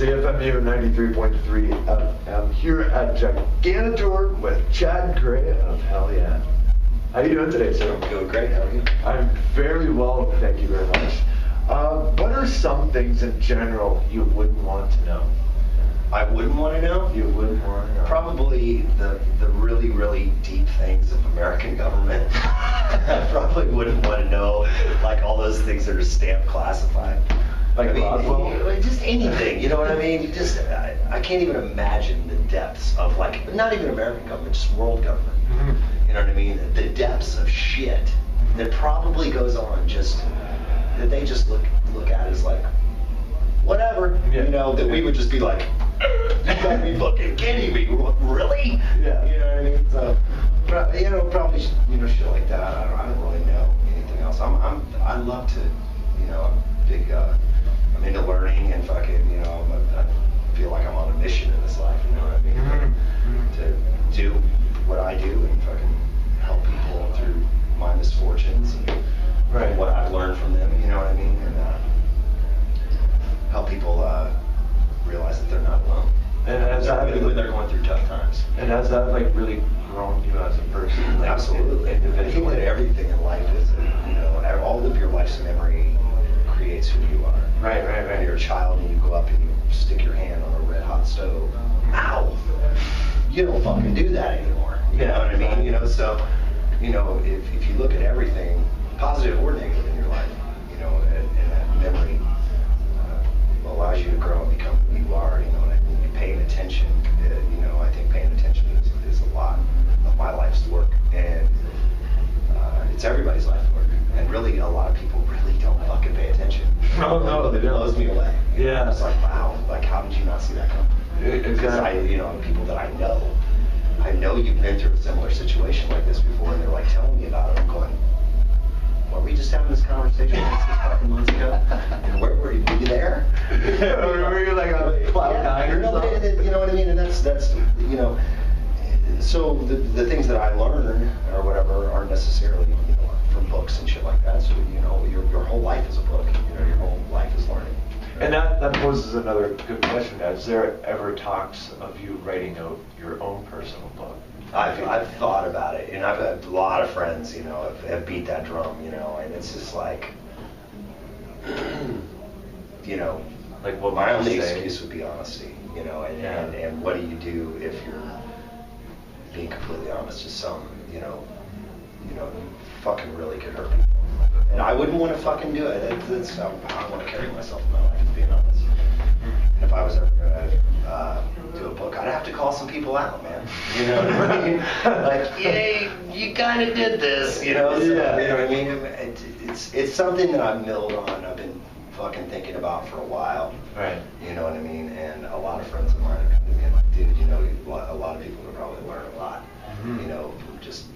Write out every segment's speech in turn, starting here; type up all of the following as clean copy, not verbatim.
CFMU 93.3 FM here at Gigantor with Chad Gray of Hell Yeah. How are you doing today, sir? I'm doing great. How are you? I'm very well, thank you very much. What are some things in general you wouldn't want to know? I wouldn't want to know? You wouldn't want to know? Probably the really, really deep things of American government. I probably wouldn't want to know, like, all those things that are stamped classified. Like I mean, Roswell? just anything, you know what I mean? I can't even imagine the depths of, like, not even American government, just world government. Mm-hmm. You know what I mean? The depths of shit that probably goes on that they just look at as like, whatever, yeah. You know, that we would just be like, you gotta be fucking kidding me, really? Yeah. You know what I mean? So, you know, probably, shit like that. I don't really know anything else. I love to, I'm big, I'm into learning and fucking, I feel like I'm on a mission in this life, you know what I mean? Mm-hmm. To do what I do and fucking help people through my misfortunes and what I've learned from them, you know what I mean? And help people realize that they're not alone. And has that, when they're going through tough times. And has that like really grown you as a person? Like, absolutely. Individually? I think that everything in life is, all of your life's memory creates who you are. Right. When you're a child and you go up and you stick your hand on a red hot stove, ow! You don't fucking do that anymore. You know what I mean? So, if you look at everything, positive or negative in your life, and that memory allows you to grow and become who you are, and you're paying attention, I think paying attention is a lot of my life's work, and it's everybody's life's work, and really a lot of people really don't fucking pay attention. No, they It don't. blows me away. Yeah. It's like, wow, like how did you not see that coming? Because people that I know you've been through a similar situation like this before, and they're like telling me about it. I'm going, were we just having this conversation 6 fucking months ago? And where were you? Were you there? Were you like on cloud nine or something? You know what I mean? And that's so the things that I learn or whatever aren't necessarily from books and shit like that. So your whole life is a book. Your whole life is learning. And that poses another good question. Is there ever talks of you writing out your own personal book? I've thought about it, and I've had a lot of friends, have beat that drum, and it's just like, like what my only say? excuse would be honesty, and what do you do if you're being completely honest? Just some, fucking really could hurt people. And I wouldn't want to fucking do it. I want to carry myself in my life, being honest. And if I was ever going to do a book, I'd have to call some people out, man. You know what I mean? Like, yay, you kind of did this, So, yeah. You know what I mean? It's something that I've milled on. I've been fucking thinking about for a while. Right. You know what I mean? And a lot of friends of mine have come to me and like, dude, a lot of people would probably learn a lot. Just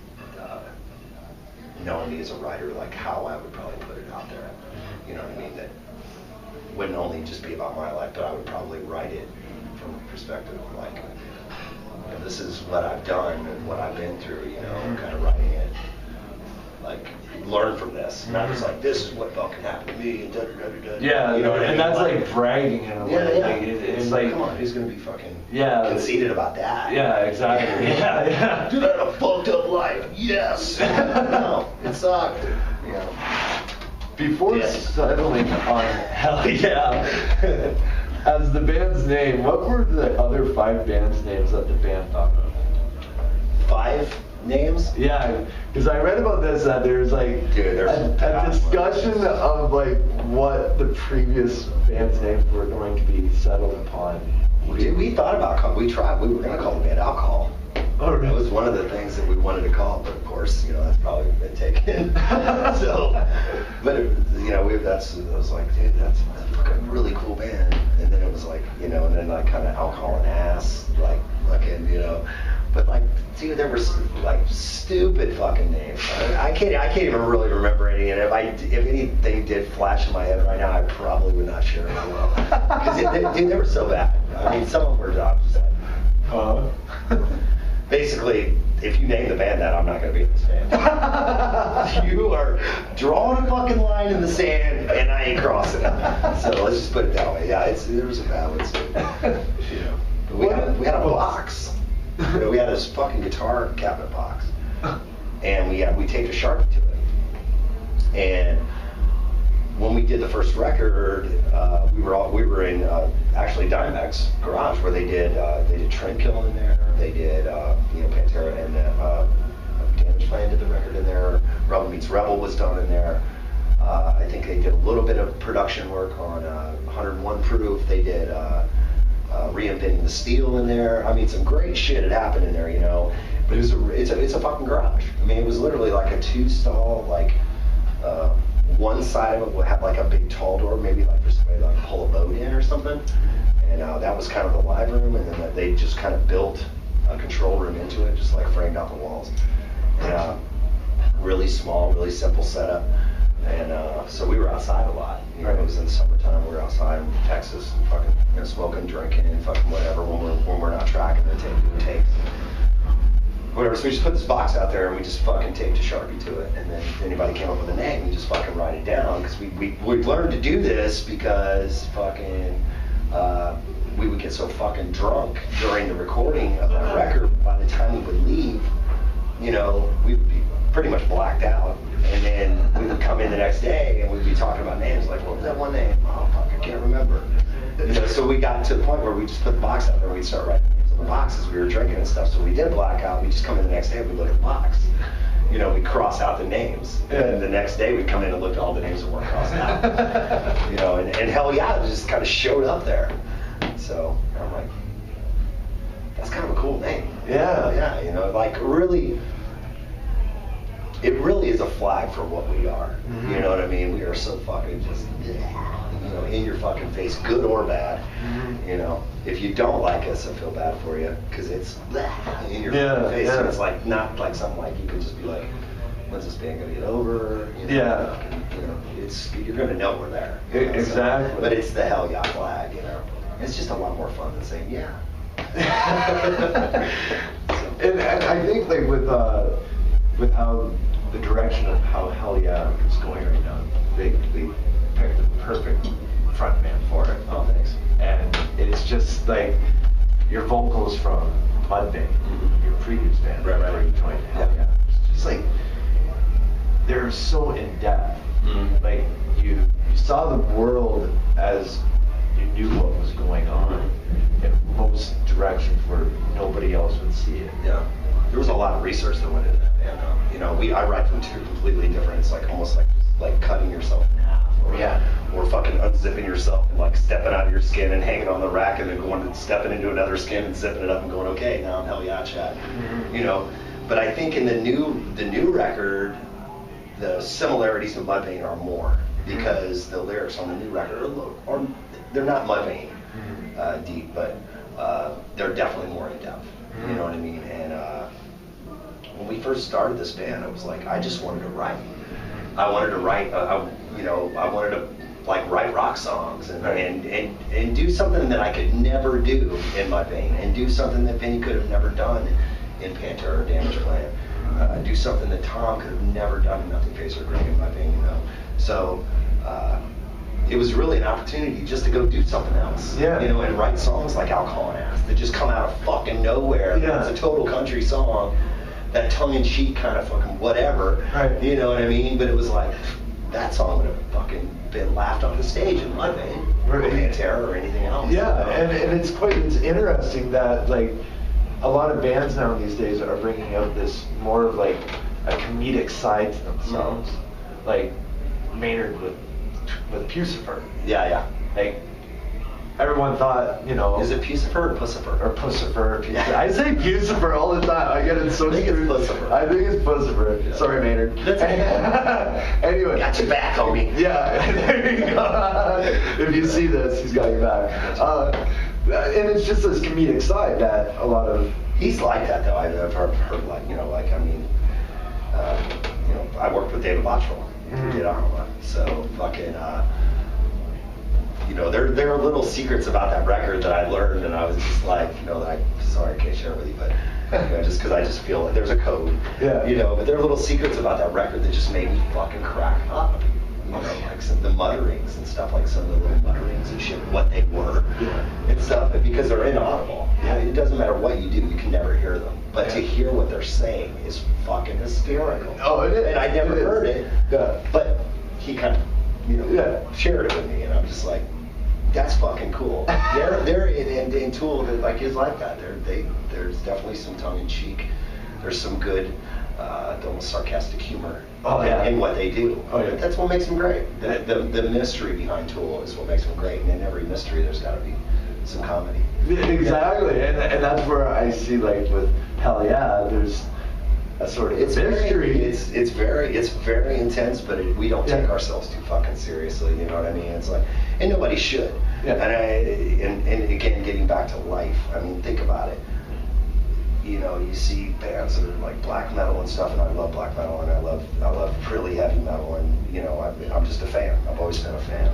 knowing me as a writer, like how I would probably put it out there. You know what I mean? That wouldn't only just be about my life, but I would probably write it from a perspective of like, this is what I've done and what I've been through, kind of writing it. Like, learn from this. Not just like, this is what fucking happened to me, and da-da-da-da-da. Yeah, you know what I mean? that's like bragging in a way. Yeah. It's like, come on, who's gonna be fucking conceited about that? Yeah, exactly. Yeah. Dude, I had a fucked up life. Yes. No, it sucked. Before settling on Hell Yeah, as the band's name, what were the other 5 bands names that the band thought of? 5 names? Yeah, because I read about this that there's like a discussion of like what the previous band's names were going to be settled upon. Dude, we thought about we were going to call the band Alcohol. Oh, really? That was one of the things that we wanted to call, but of course, that's probably been taken. So, but I was like, dude, that's a fucking really cool band. And then it was like, and then like kind of Alcohol and Ass, like fucking, But like, dude, there were like stupid fucking names. I can't even really remember any. And if anything did flash in my head right now, I probably would not share it well. Because they were so bad. I mean, some of them were just like, basically, if you name the band that, I'm not going to be in this band. You are drawing a fucking line in the sand, and I ain't crossing it. So let's just put it that way. Yeah, there was a balance. You know, but we had a box. You know, we had this fucking guitar cabinet box, and we taped a Sharpie to it. And when we did the first record, we were in actually Dimebag's garage where they did Trendkill in there. They did Pantera and Damage Plan did the record in there. Rebel Meets Rebel was done in there. I think they did a little bit of production work on 101 Proof. They did Reinventing the Steel in there. I mean, some great shit had happened in there, you know. But it's a fucking garage. I mean, it was literally like a 2-stall, like one side of it would have like a big tall door, maybe like for somebody to like pull a boat in or something. And that was kind of the live room, and then they just kind of built a control room into it, just like framed out the walls. And really small, really simple setup. And so we were outside a lot. You know, it was in the summertime. We were outside in Texas, and fucking smoking, drinking, and fucking whatever when we're not tracking and doing takes. Whatever, so we just put this box out there and we just fucking taped a Sharpie to it, and then if anybody came up with a name, we just fucking write it down, because we learned to do this because fucking we would get so fucking drunk during the recording of that record. By the time we would leave, you know, we would be pretty much blacked out, and then we would come in the next day and we'd be talking about names, like, what was that one name? Oh fuck, I can't remember. You know, so we got to the point where we just put the box out there and we'd start writing the boxes. We were drinking and stuff, so we did black out. We just come in the next day and we look at the box. You know, we cross out the names, and the next day we'd come in and look at all the names that weren't crossed out. You know, and Hell Yeah it just kind of showed up there. So I'm like, that's kind of a cool name. Yeah. Yeah, you know, like really, it really is a flag for what we are. Mm-hmm. You know what I mean? We are so fucking just, you know, in your fucking face, good or bad. Mm-hmm. You know, if you don't like us, I feel bad for you, because it's in your fucking face. And it's like not like something like you could just be like, when's this band gonna get over? You know, you know, you're gonna know we're there. You know, exactly. So, but it's the Hell Yeah flag, you know. It's just a lot more fun than saying yeah. And I think like with how the direction of how Hell Yeah is going right now, they picked the perfect front man for it. Oh, thanks. And it's just like your vocals from Mudvayne, your previous band, right. Where you joined Hell Yeah. It's just like they're so in depth. Mm-hmm. Like you saw the world as you knew what was going on in most directions where nobody else would see it. Yeah. There was a lot of research that went into that band. You know, I write from two completely different. It's like almost like cutting yourself in half, or fucking unzipping yourself and like stepping out of your skin and hanging on the rack and then going and stepping into another skin and zipping it up and going, okay, now I'm Hell Yeah, Chad. Mm-hmm. You know, but I think in the new record, the similarities to Mudvayne are more, because the lyrics on the new record are they're not Mudvayne deep, but they're definitely more in depth. You know what I mean? And when we first started this band, I was like, I just wanted to write. I wanted to write. I wanted to like write rock songs and do something that I could never do in Mudvayne, and do something that Vinny could have never done in Pantera or Damage Plan. Do something that Tom could have never done in Nothing Face or Greg in Mudvayne, you know. So it was really an opportunity just to go do something else. Yeah. You know, and write songs like Alcohol and Ass that just come out of fucking nowhere. Yeah. It's a total country song, that tongue-in-cheek kind of fucking whatever. Right. You know what I mean? But it was like, that song would have fucking been laughed on the stage in Mudvayne, or Pantera, or anything else. Yeah, and it's interesting that like a lot of bands now these days are bringing out this more of like a comedic side to themselves, like Maynard with Pucifer. Yeah. Like everyone thought, you know. Is it Pucifer or Pucifer? Or Pucifer. Yeah. I say Pucifer all the time. I get it so I think it's Pucifer. I think it's Pucifer. Yeah. Sorry, Maynard. That's anyway. Got your back, homie. Yeah. There you go. If you see this, he's got your back. And it's just this comedic side that a lot of. He's like that though. I've heard like, you know, like I mean, you know, I worked with David Bottrell. Who did Arma. So fucking, you know, there are little secrets about that record that I learned, and I was just like, you know, that sorry I can't share with you, but Just because I just feel like there's a code. Yeah. But there are little secrets about that record that just made me fucking crack up. Like some of the mutterings and stuff, like some of the little mutterings and shit, what they were and stuff, because they're inaudible. It doesn't matter what you do, you can never hear them. But to hear what they're saying is fucking hysterical. Oh, it is. And I never heard it. Yeah. But he kind of, shared it with me, and I'm just like, that's fucking cool. They're in Tool like is like that. There's definitely some tongue in cheek. There's some good, almost sarcastic humor in what they do. But that's what makes them great. The mystery behind Tool is what makes them great. And in every mystery, there's got to be some comedy. Exactly, and that's where I see, like with Hell Yeah, there's a sort of mystery. It's very intense, but we don't take ourselves too fucking seriously. You know what I mean? It's like, and nobody should. Yeah. And again, getting back to life. I mean, think about it. You see bands that are like black metal and stuff, and I love black metal, and I love really heavy metal, and I'm just a fan. I've always been a fan,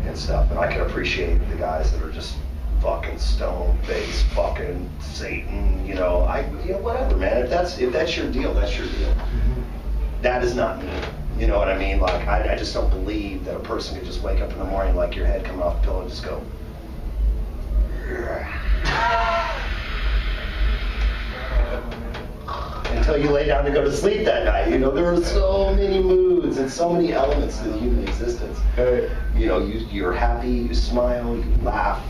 and stuff, and I can appreciate the guys that are just fucking stone face, fucking Satan, whatever, man. If that's your deal, that's your deal. That is not me. You know what I mean? Like, I just don't believe that a person could just wake up in the morning, like your head coming off the pillow, and just go. Until you lay down to go to sleep that night. There are so many moods and so many elements to the human existence. You're happy, you smile, you laugh,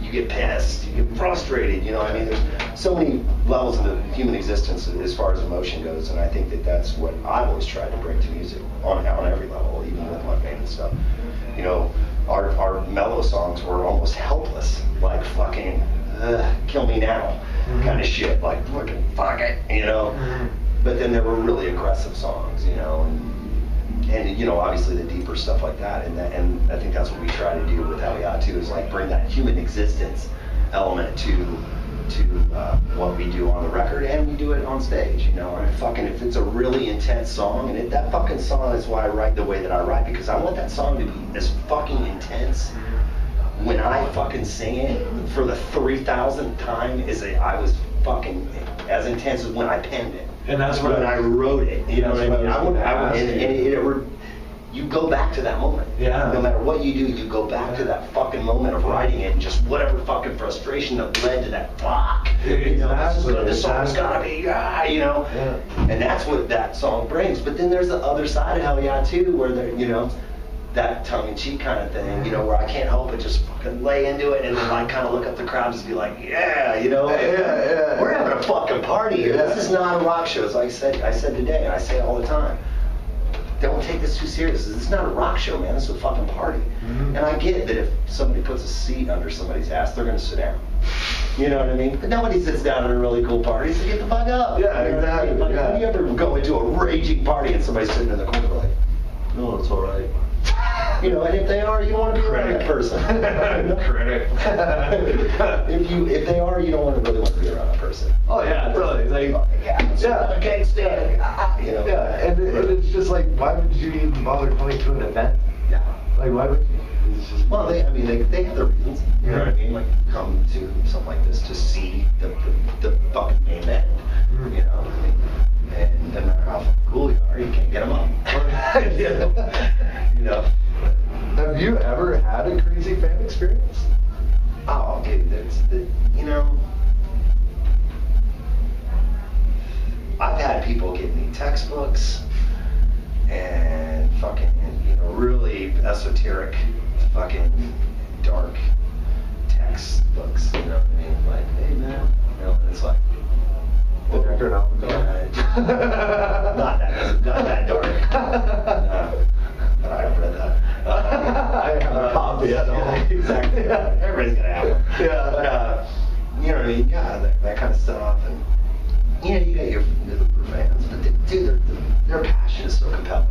you get pissed, you get frustrated. There's so many levels of the human existence as far as emotion goes, and I think that's what I've always tried to bring to music on every level, even with my band and stuff. Our mellow songs were almost helpless, like fucking kill me now kind of shit, like fucking fuck it, But then there were really aggressive songs, and obviously the deeper stuff like that, and I think that's what we try to do with Hell Yeah too, is like bring that human existence element to what we do on the record, and we do it on stage, if it's a really intense song, and that fucking song is why I write the way that I write, because I want that song to be as fucking intense when I fucking sing it for the 3,000th time I was fucking as intense as when I penned it. And that's when I wrote it. You know what I mean? You go back to that moment. Yeah. No matter what you do, you go back to that fucking moment of writing it, and just whatever fucking frustration that led to that fuck. Exactly. This song's gotta be, Yeah. And that's what that song brings. But then there's the other side of Hell Yeah too, where that tongue-in-cheek kind of thing, where I can't help but just fucking lay into it, and then like kind of look up the crowd and just be like, we're having a fucking party here. This is not a rock show. As I said today, and I say it all the time. Don't take this too serious. This is not a rock show, man. This is a fucking party. And I get that if somebody puts a seat under somebody's ass, they're gonna sit down. You know what I mean? But nobody sits down at a really cool party, so get the fuck up. Yeah, exactly. Like, when you ever go into a raging party and somebody's sitting in the corner like, no, it's all right. And if they are, you don't want to be around that person. Critic. If they are, you don't really want to be around that person. Oh yeah, totally. Like, I can't stand it. Yeah, and it's just like, why would you even bother coming to an event? Yeah. Like, why would you? It's just, well, they have their reasons. You know what I mean? Like, come to something like this to see the fucking main event. And no matter how cool you are, you can't get them up. Have you ever had a crazy fan experience? Oh, dude, I've had people give me textbooks and fucking, really esoteric, fucking dark textbooks. You know what I mean? Like, hey man, it's like. Not that dark. No. But I haven't read that. I haven't a copy yet. Exactly. Everybody's gonna have one. Yeah. But, you know what I mean? Yeah, that kind of stuff. And, you got your fans. But, dude, their passion is so compelling.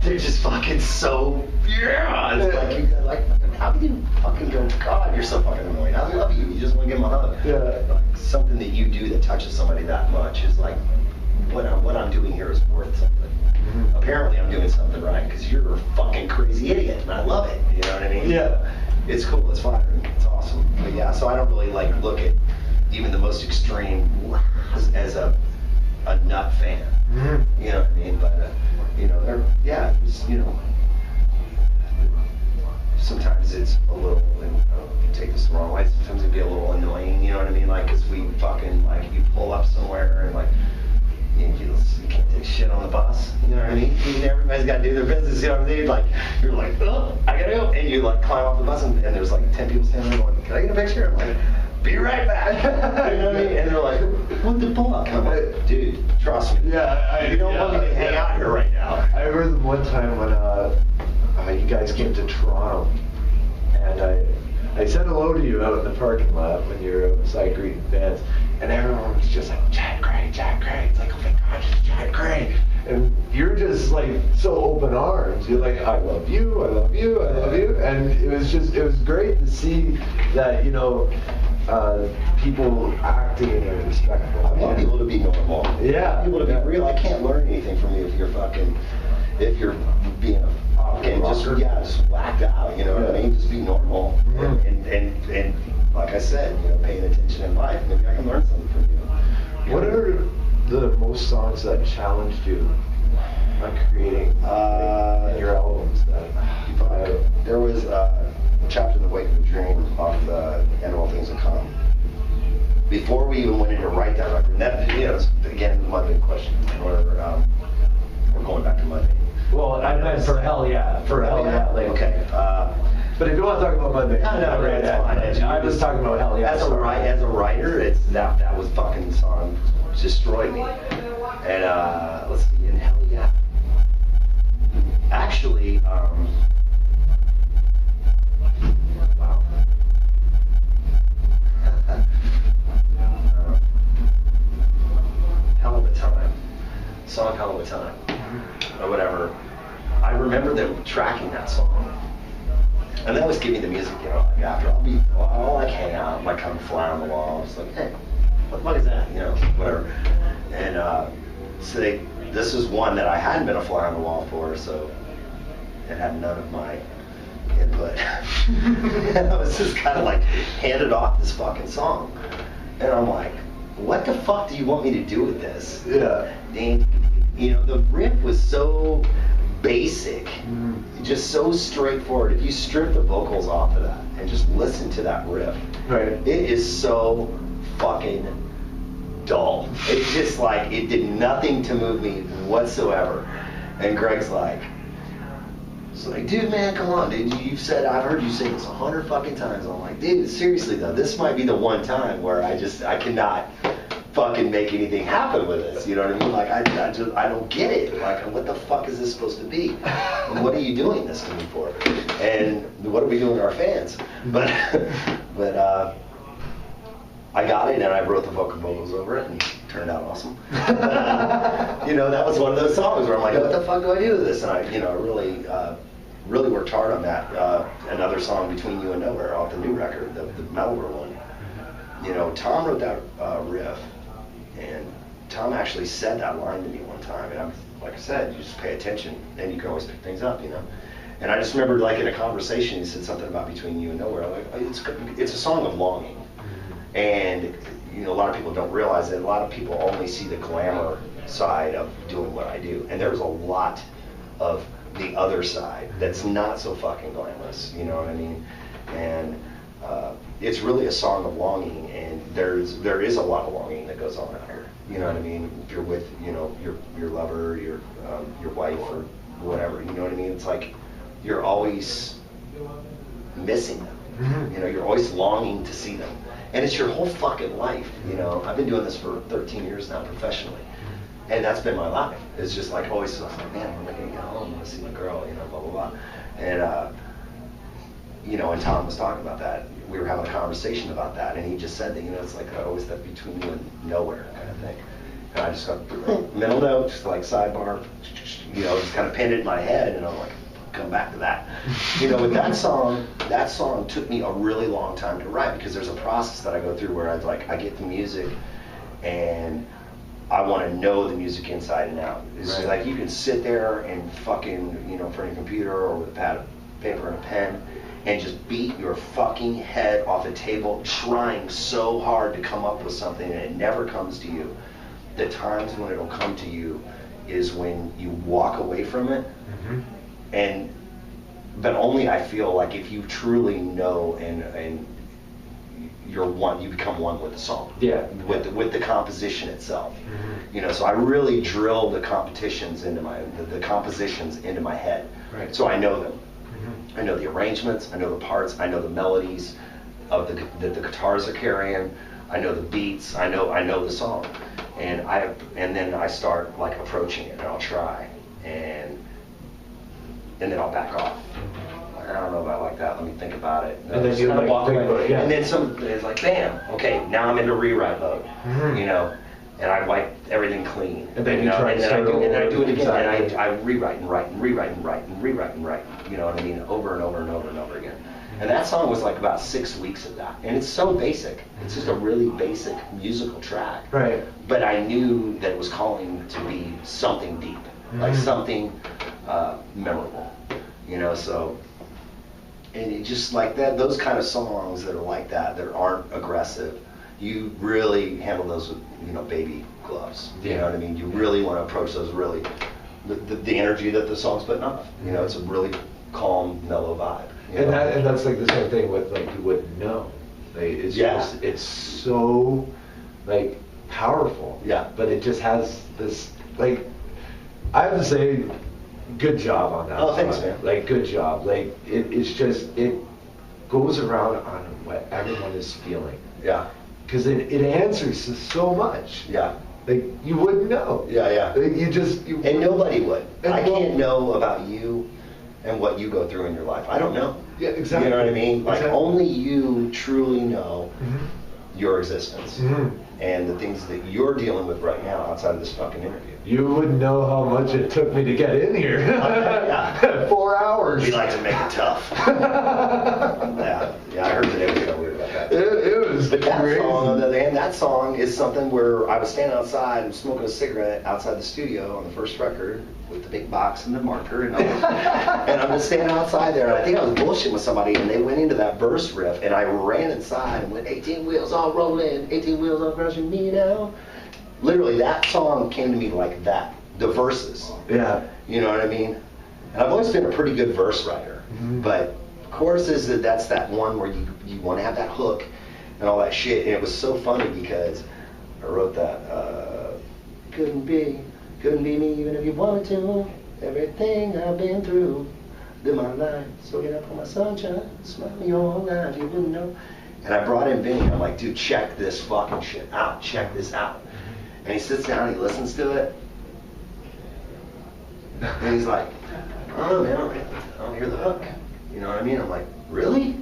They're just fucking so, It's like, you got, like, how can you fucking go, God, you're so fucking annoying. I love you. You just want to give them a hug. Yeah. Like, something that you do that touches somebody that much is like, what I'm doing here is worth something. Apparently I'm doing something right, because you're a fucking crazy idiot, and I love it. You know what I mean? Yeah. It's cool. It's flattering. It's awesome. But yeah, so I don't really look at even the most extreme as a nut fan. Mm-hmm. You know what I mean? But you know, you know, sometimes it's a little, and I don't know if you take this the wrong way, sometimes it'd be a little annoying, you know what I mean? Like, cause we fucking, like, you pull up somewhere and like, you can't take shit on the bus, you know what I mean? Everybody's gotta do their business, you know what I mean? Like, you're like, oh, I gotta go, and you like climb off the bus and there's like 10 people standing there going, can I get a picture? I'm like, be right back. You know what I mean? And they're like, what the fuck? I'm like, dude, trust me. Yeah, you don't want me to hang out here right now. I remember one time when you guys came to Toronto, and I said hello to you out in the parking lot when you were outside greeting fans, and everyone was just like, Chad Gray, Chad Gray. It's like, oh my gosh, it's Chad Gray. And you're just like so open arms. You're like, I love you, I love you, I love you. And it was great to see that, you know, people acting in a respectful I want people to be normal. Yeah. I want people to be real. I can't learn anything from you if you're being a fucking just whacked out, you know what I mean? Just be normal. Mm-hmm. And like I said, you know, paying attention in life. Maybe I can learn something from you. What are the most songs that challenged you on creating in your albums? There was a chapter in The Wake of a Dream off the End of All Things That Come. Before we even went in to write that record, and that, you know, again, Monday question, we're going back to Monday. Well, I meant for Hell Yeah, like, okay. But if you want to talk about Monday, no, that's fine. I was talking about Hell Yeah. As a writer, it's that was fucking song destroyed me. And let's see, in Hell Yeah. Actually, wow. Hell of a Time. Song Hell of a Time. Or whatever. I remember them tracking that song. And that was giving the music, you know, like after I'll like hang out, I'm like kind of fly on the wall. It's like, hey, what the fuck is that? You know, whatever. And so this was one that I hadn't been a fly on the wall for, so it had none of my input. And I was just kind of like handed off this fucking song. And I'm like, what the fuck do you want me to do with this? Yeah. And, you know, the riff was so basic, just so straightforward. If you strip the vocals off of that and just listen to that riff, Right. it is so fucking dull. It's just like, it did nothing to move me whatsoever. And Greg's like, dude, man, come on, dude. I've heard you sing this 100 fucking times. I'm like, dude, seriously though, this might be the one time where I cannot fucking make anything happen with this. You know what I mean? Like, I don't get it. Like, what the fuck is this supposed to be? And what are you doing this to me for? And what are we doing to our fans? But I got it, and I wrote the vocals over it, and it turned out awesome. You know, that was one of those songs where I'm like, what the fuck do I do with this? And I, you know, really worked hard on that. Another song, Between You and Nowhere, off the new record, the Melbourne one. You know, Tom wrote that riff, and Tom actually said that line to me one time, and like I said, you just pay attention, and you can always pick things up, you know. And I just remember, like, in a conversation, he said something about Between You and Nowhere. Like, it's a song of longing. And, you know, a lot of people don't realize that a lot of people only see the glamour side of doing what I do. And there's a lot of the other side that's not so fucking glamorous, you know what I mean? And it's really a song of longing, and there is a lot of longing that goes on out here. You know what I mean? If you're with, you know, your lover, your wife, or whatever, you know what I mean? It's like you're always missing them. Mm-hmm. You know, you're always longing to see them. And it's your whole fucking life, you know. I've been doing this for 13 years now professionally. And that's been my life. It's just like always, I was like, man, when am I gonna get home? I wanna see my girl, you know, blah, blah, blah. And, you know, and Tom was talking about that. We were having a conversation about that, and he just said that, you know, it's like always that between you and nowhere kind of thing. And I just got mental note, just like sidebar, you know, just kind of pinned it in my head, and I'm like, come back to that. You know, with that song took me a really long time to write, because there's a process that I go through where I get the music, and I want to know the music inside and out. It's right. Like you can sit there and fucking, you know, in front of your computer or with a pad of paper and a pen, and just beat your fucking head off a table trying so hard to come up with something and it never comes to you. The times when it'll come to you is when you walk away from it, but only I feel like if you truly know and you're one, you become one with the song. Yeah. With the composition itself. You know, so I really drill the compositions into my head. Right. So I know them. I know the arrangements, I know the parts, I know the melodies of that the guitars are carrying, I know the beats, I know the song. And then I start like approaching it and I'll try and then I'll back off. I don't know about like that. Let me think about it. And then you kind of like walk think away. about it, yeah. And then it's like, bam, okay, now I'm into rewrite mode. You know, and I wipe everything clean. And then you try and to then I start do, and then I over. do it again, Exactly. and I rewrite and write and rewrite and write and rewrite and write. You know what I mean? Over and over and over and over again. And that song was like about 6 weeks of that. And it's so basic. It's just a really basic musical track. Right. But I knew that it was calling to be something deep, like something memorable. You know, so, and it just like that, those kind of songs that are like that aren't aggressive, you really handle those with, you know, baby gloves. You know what I mean? You really want to approach those really, the energy that the song's putting off. You know, it's a really calm, mellow vibe. And that's like the same thing with like You Wouldn't Know. Like, it's just, it's so like powerful. Yeah. But it just has this like, I have to say, good job on that. Oh, thanks, song. man. Like, good job. Like, it's just, it goes around on what everyone is feeling. Yeah. Because it answers to so much. Yeah. Like, you wouldn't know. Yeah. Like, And nobody would. And I can't know about you and what you go through in your life. I don't know. Yeah, exactly. You know what I mean? Like, Exactly. only you truly know your existence and the things that you're dealing with right now outside of this fucking interview. You wouldn't know how much it took me to get in here. Yeah. 4 hours. We like to make it tough. Yeah, I heard today was kind of weird about that. It was But that crazy. song, on the other hand, that song is something where I was standing outside and smoking a cigarette outside the studio on the first record with the big box and the marker, and I'm just standing outside there, and I think I was bullshitting with somebody, and they went into that verse riff, and I ran inside and went, 18 wheels all rolling, 18 wheels all crushing me now. Literally, that song came to me like that, the verses. Yeah. You know what I mean? And I've always been a pretty good verse writer, but choruses, that's that one where you want to have that hook and all that shit. And it was so funny because I wrote that, couldn't be me even if you wanted to. Everything I've been through, live my life, so get up on my sunshine, smile your whole life, you wouldn't know. And I brought in Vinny, I'm like, dude, check this fucking shit out, check this out. And he sits down and he listens to it, and he's like, oh man, I don't hear the hook. You know what I mean? I'm like, really?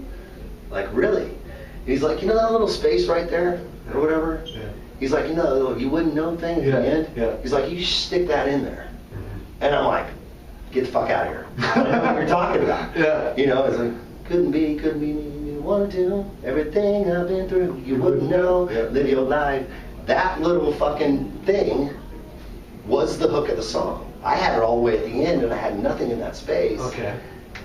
Like, really? And he's like, you know that little space right there, or whatever? Yeah. He's like, you know that little you wouldn't know thing at the end? Yeah. He's like, you should stick that in there. And I'm like, get the fuck out of here. I know what you're talking about. Yeah. You know, it's like, couldn't be me, you wanted to. Everything I've been through, you wouldn't know. Yeah. Live your life. That little fucking thing was the hook of the song. I had it all the way at the end, and I had nothing in that space. Okay.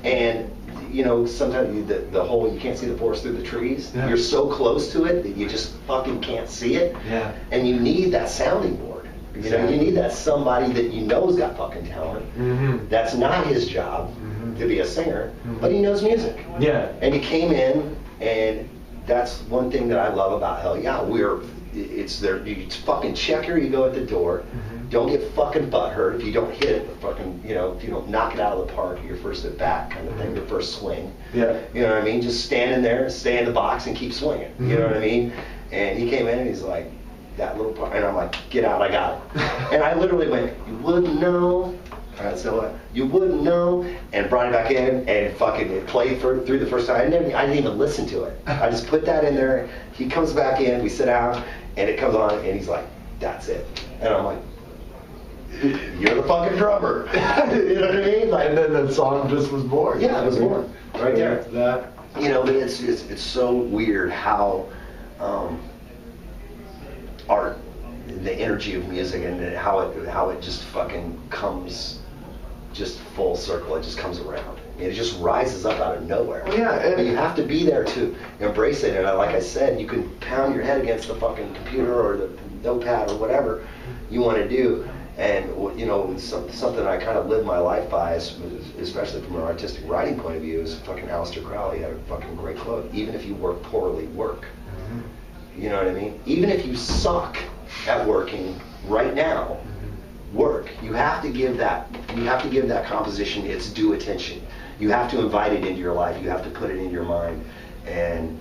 And you know, sometimes the whole, you can't see the forest through the trees. Yeah. You're so close to it that you just fucking can't see it. Yeah. And you need that sounding board. You know, Exactly. you need that somebody that you know's got fucking talent. That's not his job to be a singer, but he knows music. Yeah. And he came in, and that's one thing that I love about Hell Yeah. It's there. You fucking check your ego at the door. Don't get fucking butthurt if you don't hit it. Fucking, you know, if you don't knock it out of the park your first at bat kind of thing, your first swing. Yeah. You know what I mean? Just stand in there, stay in the box, and keep swinging. You know what I mean? And he came in and he's like, that little part, and I'm like, get out, I got it. And I literally went, you wouldn't know. All right, so you wouldn't know, and brought it back in, and fucking it played through the first time. I didn't even listen to it. I just put that in there. He comes back in, we sit down, and it comes on, and he's like, that's it. And I'm like, you're the fucking drummer. You know what I mean? Like, And then the song just was born. yeah, it was born right there. That. You know, but it's so weird how art, the energy of music, and how it just fucking comes just full circle. It just comes around. It just rises up out of nowhere. Well, yeah, but you have to be there to embrace it. And like I said, you can pound your head against the fucking computer or the notepad or whatever you want to do. And you know, something I kind of live my life by, especially from an artistic writing point of view, is fucking Aleister Crowley had a fucking great quote. Even if you work poorly, work. Mm-hmm. You know what I mean? Even if you suck at working right now, work. You have to give that composition its due attention. You have to invite it into your life. You have to put it in your mind, and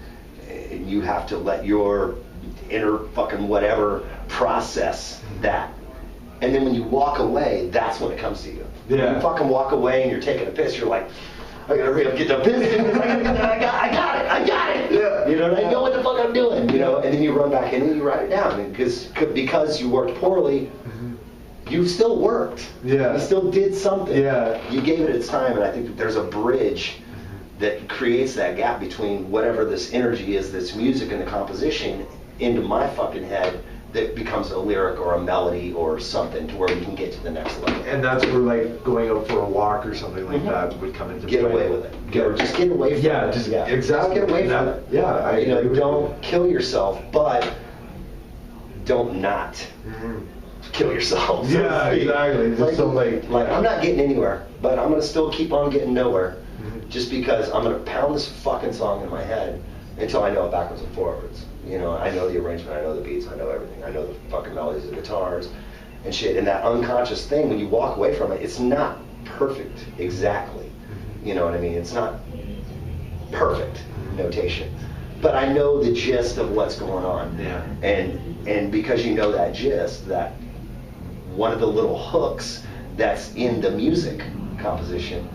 you have to let your inner fucking whatever process that. And then when you walk away, that's when it comes to you. Yeah. When you fucking walk away and you're taking a piss, you're like, I gotta hurry up, get the piss in, I got it. Yeah. You know, I know what the fuck I'm doing. You know, and then you run back in and you write it down. And because you worked poorly, you still worked. Yeah. You still did something. Yeah. You gave it its time, and I think that there's a bridge that creates that gap between whatever this energy is, this music and the composition, into my fucking head, that becomes a lyric or a melody or something to where we can get to the next level. And that's where like going out for a walk or something like that would come into play. Get away with it. Just get away from it. Yeah, exactly. Just get away from it. Yeah, you know, don't kill yourself, but don't not kill yourself. So yeah, exactly. Just like I'm not getting anywhere, but I'm gonna still keep on getting nowhere, just because I'm gonna pound this fucking song in my head until I know it backwards and forwards. You know, I know the arrangement, I know the beats, I know everything. I know the fucking melodies of the guitars and shit. And that unconscious thing, when you walk away from it, it's not perfect exactly. You know what I mean? It's not perfect notation. But I know the gist of what's going on. Yeah. And because you know that gist, that one of the little hooks that's in the music composition,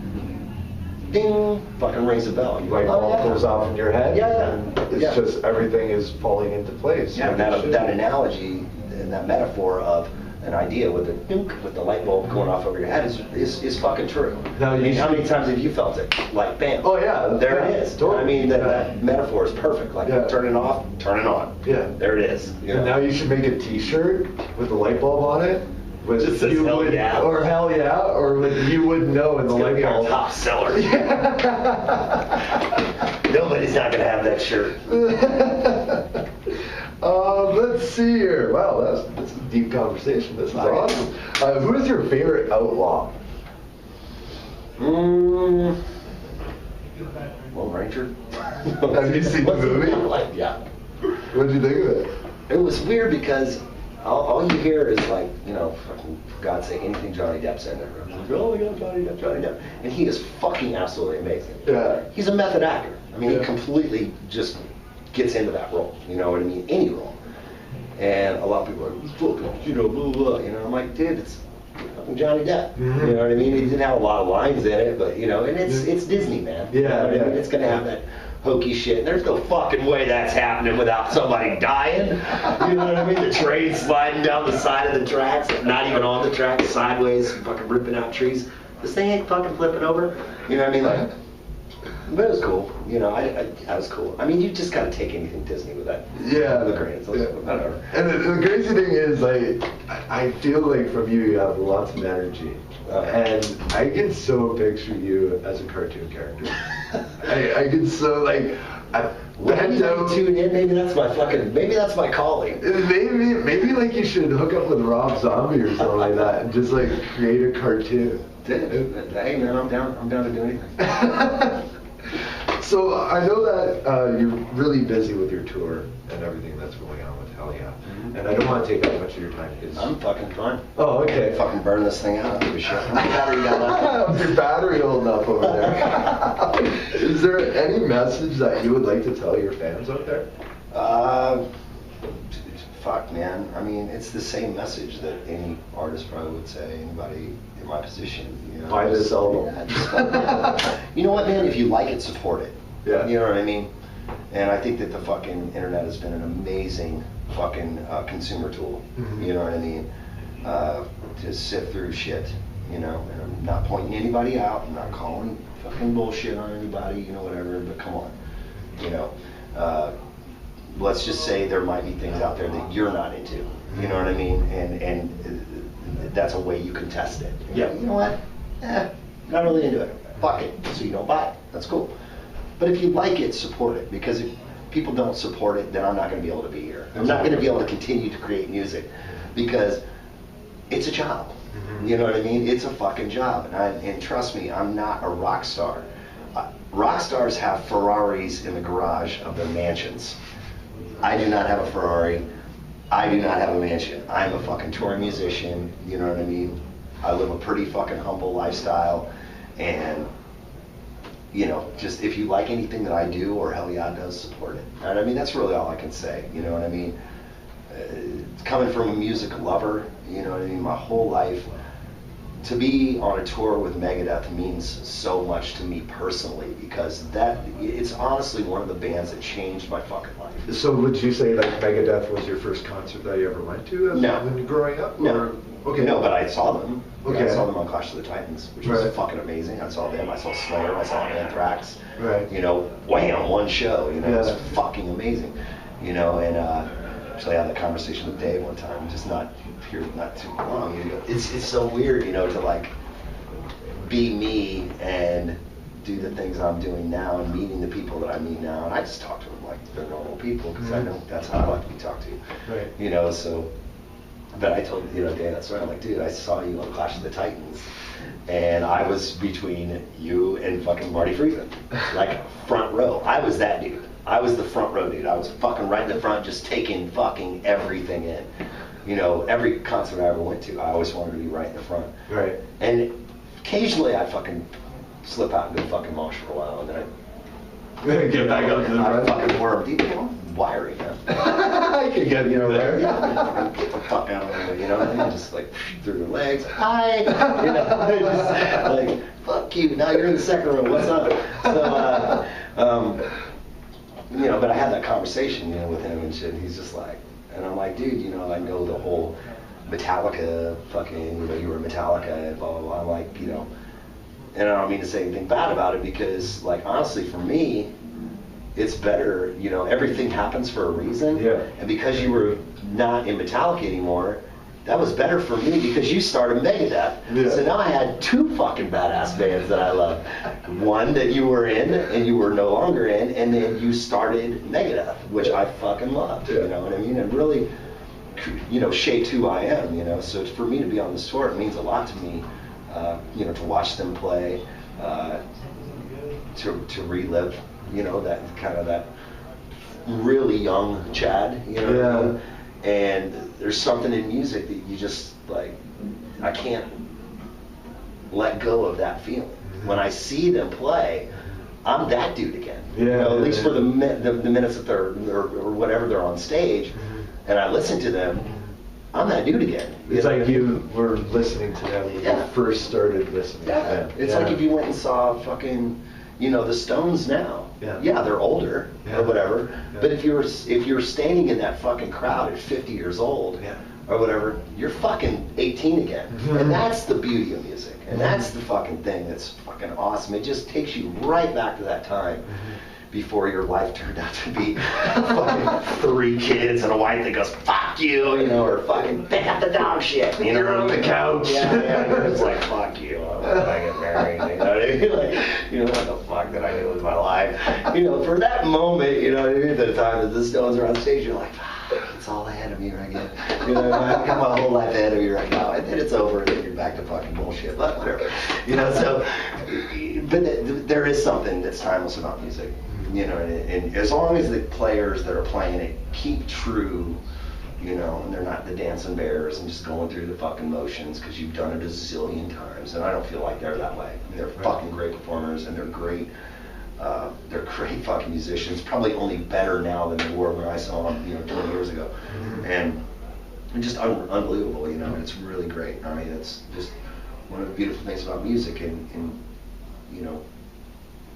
ding, fucking rings a bell. Light bulb goes off in your head. Yeah. And it's just everything is falling into place. Yeah, and that analogy and that metaphor of an idea with the light bulb going off over your head is fucking true. Now, I mean, how many times have you felt it? Like, bam. Oh yeah, there it is. Totally. I mean, that metaphor is perfect. Like, turn it off, turn it on. Yeah. There it is. And now you should make a T-shirt with a light bulb on it. With just says hell yeah. Or hell yeah, or with you wouldn't know in the light bulb. Our top seller. Nobody's not gonna have that shirt. Let's see here. Wow, that's a deep conversation. This is awesome. Who is your favorite outlaw? Lone Ranger. Have you seen the movie? Yeah. What did you think of it? It was weird because all you hear is like, you know, fucking, for God's sake, anything Johnny Depp's in there. Like, oh my God, Johnny Depp. And he is fucking absolutely amazing. Yeah. He's a method actor. I mean, he completely just gets into that role. You know what I mean? Any role. And a lot of people are like, fucking, you know, blah, blah, blah. You know, I'm like, dude, it's fucking Johnny Depp. You know what I mean? He didn't have a lot of lines in it, but, you know, and it's Disney, man. Yeah, you know what I mean? It's going to have that hokey shit. There's no fucking way that's happening without somebody dying. You know what I mean? The train sliding down the side of the tracks, not even on the tracks, sideways, fucking ripping out trees. This thing ain't fucking flipping over. You know what I mean? Like, but it was cool. You know, I was cool. I mean, you just got to take anything Disney with that. Yeah. With a grain. So whatever. And the crazy thing is, like, I feel like from you have lots of energy. And I can so picture you as a cartoon character. I can so, like, Maybe tune in. Maybe that's my calling. Maybe like you should hook up with Rob Zombie or something like that and just like create a cartoon. Hey man, I'm down to do anything. So I know that you're really busy with your tour and everything that's going on with Hell Yeah. And I don't want to take up much of your time because I'm fucking fine. Oh, okay. Fucking burn this thing out. I don't give a shit. How much battery you got left? Your battery holding up over there. Is there any message that you would like to tell your fans out there? Fuck, man. I mean, it's the same message that any artist probably would say, anybody in my position. You know, buy this album. You know what, man? If you like it, support it. Yeah. You know what I mean? And I think that the fucking internet has been an amazing fucking consumer tool. You know what I mean? To sift through shit. You know, and I'm not pointing anybody out. I'm not calling fucking bullshit on anybody. You know, whatever. But come on. You know. Let's just say there might be things out there that you're not into. You know what I mean? And that's a way you can test it. Yeah. You know what? Not really into it. fuck it, so you don't buy it. That's cool. But if you like it, support it, because if people don't support it, then I'm not going to be able to be here. I'm not going to be able to continue to create music, because it's a job. You know what I mean? It's a fucking job. And trust me, I'm not a rock star. Rock stars have Ferraris in the garage of their mansions. I do not have a Ferrari. I do not have a mansion. I'm a fucking touring musician. You know what I mean? I live a pretty fucking humble lifestyle. And, you know, just if you like anything that I do, or Hell Yeah does, support it. And I mean, that's really all I can say. You know what I mean? Coming from a music lover, you know what I mean, my whole life, to be on a tour with Megadeth means so much to me personally, because it's honestly one of the bands that changed my fucking life. So would you say like Megadeth was your first concert that you ever went to when you were growing up? No. Okay. No, but I saw them. Okay. I saw them on Clash of the Titans, which was fucking amazing. I saw them, I saw Slayer, I saw Anthrax. Right. You know, wham, one show, you know, it was fucking amazing. You know, and actually I had that conversation with Dave one time, just not too long. You know, it's so weird, you know, to like be me and do the things I'm doing now and meeting the people that I meet now, and I just talk to them like they're normal people, because I know that's how I like to be talked to. Right. You know, so. But I told Dan, that's right. I'm like, dude, I saw you on Clash of the Titans, and I was between you and fucking Marty Friedman, like front row. I was that dude. I was the front row dude. I was fucking right in the front, just taking fucking everything in. You know, every concert I ever went to, I always wanted to be right in the front. Right. And occasionally I'd fucking slip out and go fucking mosh for a while, and then I'd get back up to the I'd front. fucking worm. You know, wiring, man. I could get you there. Yeah, get the fuck out of there, you know what I mean? Just like through their legs, hi, you know, just like, fuck you, now you're in the second row, what's up? So, you know, but I had that conversation, you know, with him and shit, and he's just like, and I'm like, dude, you know, I know the whole Metallica fucking, you know, you were Metallica and blah, blah, blah. I'm like, you know, and I don't mean to say anything bad about it, because, like, honestly, for me, it's better, you know, everything happens for a reason. Yeah. And because you were not in Metallica anymore, that was better for me, because you started Megadeth. Yeah. So now I had two fucking badass bands that I love. One that you were in and you were no longer in, and then you started Megadeth, which I fucking loved. Yeah. You know what I mean? And really, you know, shaped who I am, you know. So for me to be on this tour, it means a lot to me, you know, to watch them play, to relive, you know, that kind of that really young Chad, you know what I mean? And there's something in music that you just, like, I can't let go of that feeling. When I see them play, I'm that dude again. Yeah, you know, at least yeah. for the minutes that they're, or whatever they're on stage, and I listen to them, I'm that dude again. It's like you were listening to them when you first started listening to them. It's like if you went and saw fucking, you know, the Stones now. Yeah, they're older or whatever. Yeah. But if you're standing in that fucking crowd at 50 years old or whatever, you're fucking 18 again. And that's the beauty of music. And that's the fucking thing that's fucking awesome. It just takes you right back to that time before your life turned out to be fucking 3 kids and a wife that goes, fuck you, you know, or fucking pick up the dog shit. You know, you're on the couch. Yeah, you're just like, fuck you, I'm not gonna get married. You know what I mean? Like, you know, what the fuck did I do with my life? You know, for that moment, you know what I mean, the time that the Stones are on stage, you're like, it's all ahead of me right now. You know, I've got my whole life ahead of me right now, and then it's over, and then you're back to fucking bullshit, but whatever. You know, so, but there is something that's timeless about music. You know, and as long as the players that are playing it keep true, you know, and they're not the dancing bears and just going through the fucking motions because you've done it a zillion times, and I don't feel like they're that way. I mean, they're fucking great performers, and they're great fucking musicians, probably only better now than they were when I saw them, you know, 20 years ago. And just unbelievable, you know, and it's really great. I mean, it's just one of the beautiful things about music, and you know,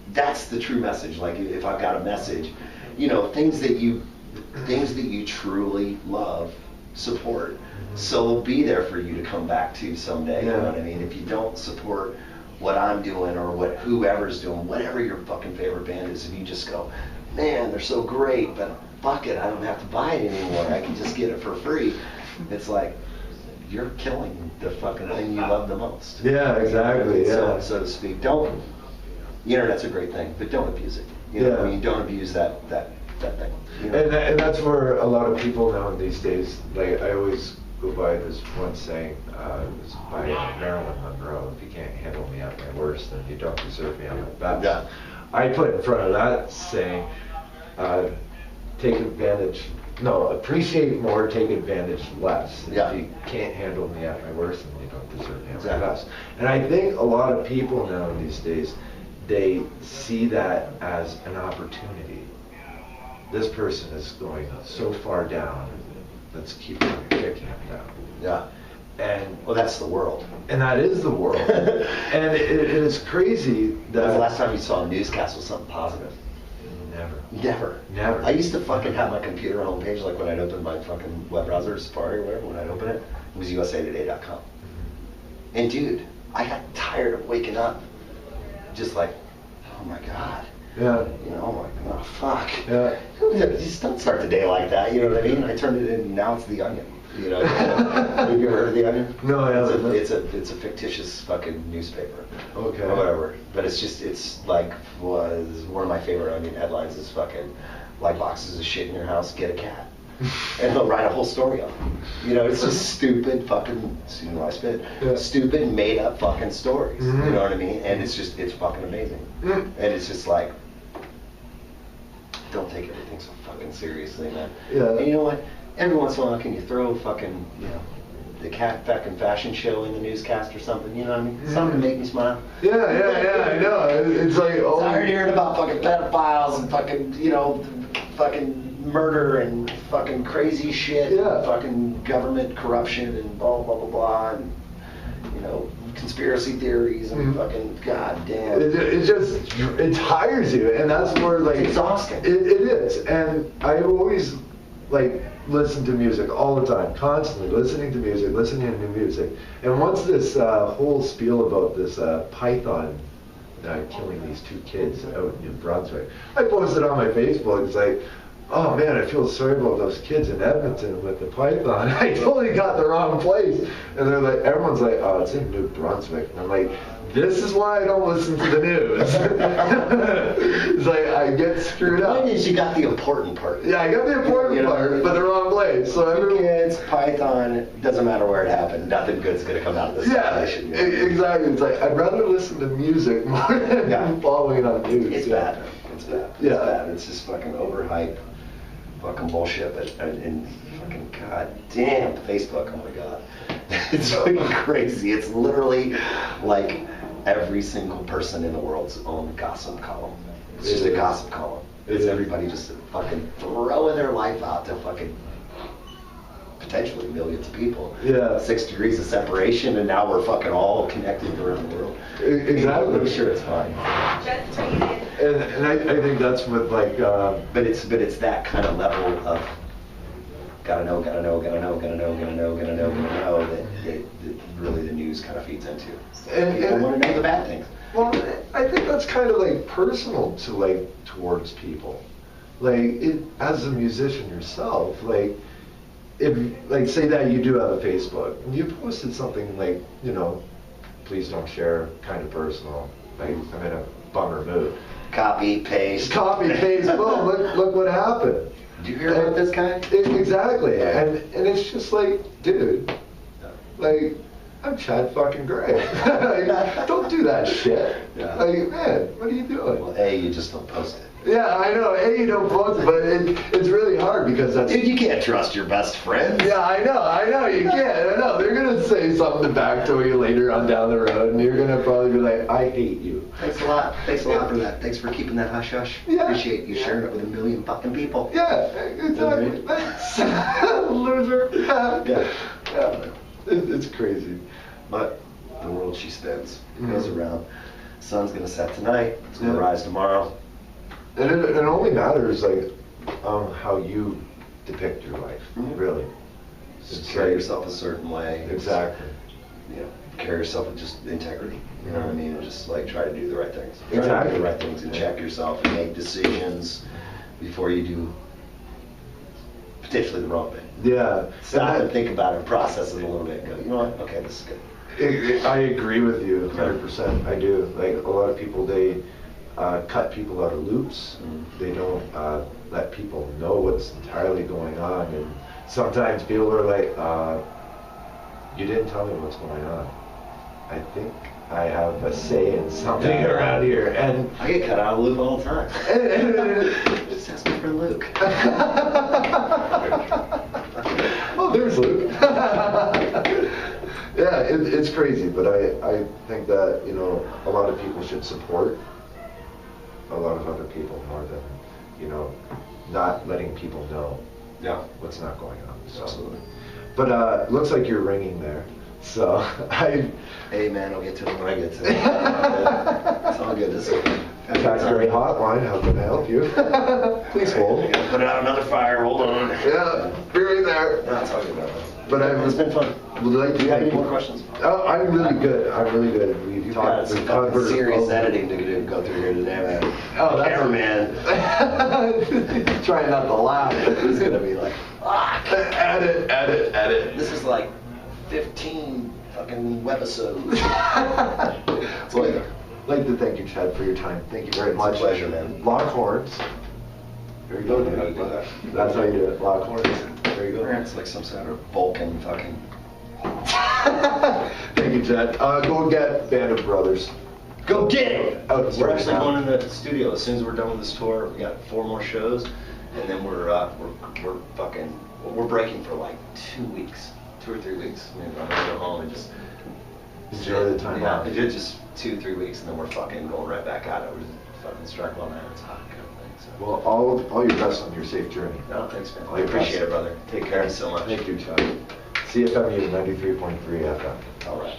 that's the true message. Like, if I've got a message, you know, things that you truly love, support. So they'll be there for you to come back to someday. You know what I mean? If you don't support what I'm doing or what whoever's doing, whatever your fucking favorite band is, if you just go, man, they're so great, but fuck it, I don't have to buy it anymore. I can just get it for free. It's like, you're killing the fucking thing you love the most. Yeah, exactly. So to speak. Don't The internet's a great thing, but don't abuse it. You know, I mean, don't abuse that thing. You know? And that's where a lot of people now these days, like I always go by this one saying, it was by Marilyn Monroe, if you can't handle me at my worst, then you don't deserve me at my best. Yeah. I put in front of that saying, appreciate more, take advantage less. Yeah. If you can't handle me at my worst, then you don't deserve me at Exactly. my best. And I think a lot of people now these days, they see that as an opportunity. This person is going so far down, let's keep kicking him down. Yeah. And well, that's the world. And that is the world. And it is crazy that... When's the last time you saw a newscast with something positive? Never. I used to fucking have my computer homepage, like when I'd open my fucking web browser, Safari or whatever, when I'd open it was usatoday.com. And dude, I got tired of waking up just like, oh my God. Yeah. You know, like, oh fuck. Yeah. Just don't start the day like that, you know what I mean? I turned it in, and now it's The Onion. You know, have you ever heard of The Onion? No, I haven't. It's a fictitious fucking newspaper. Okay. Or whatever. But it's like, was one of my favorite Onion headlines is fucking, like boxes of shit in your house, get a cat. And they'll write a whole story on it. You know, it's just stupid fucking, excuse me, I spit, stupid made up fucking stories. You know what I mean? And it's fucking amazing. And it's just like, don't take everything so fucking seriously, man. Yeah. And you know what? Every once in a while, can you throw fucking, you know, the cat fucking fashion show in the newscast or something? You know what I mean? Something to make me smile. Yeah, I know. It's like, oh. I'm tired of hearing about fucking pedophiles and fucking, you know, fucking murder and fucking crazy shit. Yeah. And fucking government corruption and blah, blah, blah, blah. And, you know, conspiracy theories and fucking goddamn. It tires you, and that's where like it's exhausting. It is, and I always like listen to music all the time, constantly listening to music. And once this whole spiel about this python killing these 2 kids out in New Brunswick, I posted on my Facebook. It's like, oh man, I feel sorry about those kids in Edmonton with the python. I totally got the wrong place. And they're like, everyone's like, oh, it's in New Brunswick. And I'm like, this is why I don't listen to the news. It's like, I get screwed up. The point is, you got the important part. Yeah, I got the important part, but the wrong place. So kids, python, doesn't matter where it happened, nothing good's going to come out of this situation. Exactly. It's like, I'd rather listen to music more than following on news. It's bad. It's bad. It's just fucking overhyped. Fucking bullshit, and fucking goddamn Facebook, oh my God. It's fucking crazy. It's literally like every single person in the world's own gossip column. It's just a gossip column. It's everybody just fucking throwing their life out to fucking potentially millions of people. Yeah. 6 degrees of separation, and now we're fucking all connected around the world. Exactly. I'm sure it's fine. And I think that's what like. But it's that kind of level of gotta know that really the news kind of feeds into. And people want to know the bad things. Well, I think that's kind of like personal to like towards people. Like as a musician yourself, like if like say that you do have a Facebook and you posted something like, you know, please don't share, kind of personal. Like I'm in a bummer mood. Copy, paste, boom, look what happened. Did you hear about this guy? Exactly. And it's just like, dude, like, I'm Chad fucking Gray. Like, don't do that shit. Yeah. Like, man, what are you doing? Well, A, you just don't post it. Yeah, I know. You don't post it, but it's really hard because that's... Dude, you can't trust your best friends. Yeah, I know. You can't. I know. They're going to say something back to you later on down the road, and you're going to probably be like, I hate you. Thanks a lot for that. Thanks for keeping that hush-hush. Yeah. Appreciate you sharing it with a million fucking people. Yeah, exactly. Thanks. Loser. Yeah. It's crazy. But the world she spins. It goes around. Sun's going to set tonight. It's going to rise tomorrow. And it only matters like how you depict your life, really. Just carry yourself a certain way. Exactly. You know, carry yourself with just integrity. You know what I mean? And just like try to do the right things. Try Exactly. to do the right things and check yourself and make decisions before you do potentially the wrong thing. Yeah. Stop and think about it and process it a little bit and go, you know what? Okay, this is good. I agree with you 100%. I do. Like a lot of people, they cut people out of loops. They don't let people know what's entirely going on. And sometimes people are like, you didn't tell me what's going on. I think I have a say in something around here. And I get cut out of the loop all the time. Just ask my friend Luke. Oh, there's Luke. Yeah, it's crazy, but I think that, you know, a lot of people should support a lot of other people more than, you know, not letting people know what's not going on. So. Absolutely. But looks like you're ringing there. So Hey man, I'll get to it when I get to it. It's all good. Taxbury Hotline, how can I help you? Please hold. Put out another fire. Hold on. Yeah, be right there. No, it's all good, man. But It's been fun. Would like Do you have to any more questions? Oh, I'm really good. I'm really good. We've You've talked. got some We've fucking covered serious all- editing to go through here today, man. Oh, that's Cameraman. Trying not to laugh. It's gonna be like, fuck. Edit. This is like 15 fucking webisodes. Well, I'd like to thank you, Chad, for your time. Thank you very It's a much. pleasure, man. Lock horns. There you go, dude. How do you do that? That's how you do it. Lock horns. There you go. It's like some sort of Vulcan fucking. Thank you, Chad. Go get Band of Brothers. Go get it! Out We're actually now. going in the studio as soon as we're done with this tour. We got 4 more shows, and then we're breaking for like 2 weeks, 2 or 3 weeks. I mean, I'm gonna go home and just Enjoy the time Yeah, off. just 2-3 weeks, and then we're fucking going right back at it. We're just fucking strike while it's hot, kind of thing. So. Well, all your best on your safe journey. No, thanks, man. All I your appreciate best. it, brother. Take care. Thank you so much. Thank you, Chad. CFMU 93.3 FM. All right.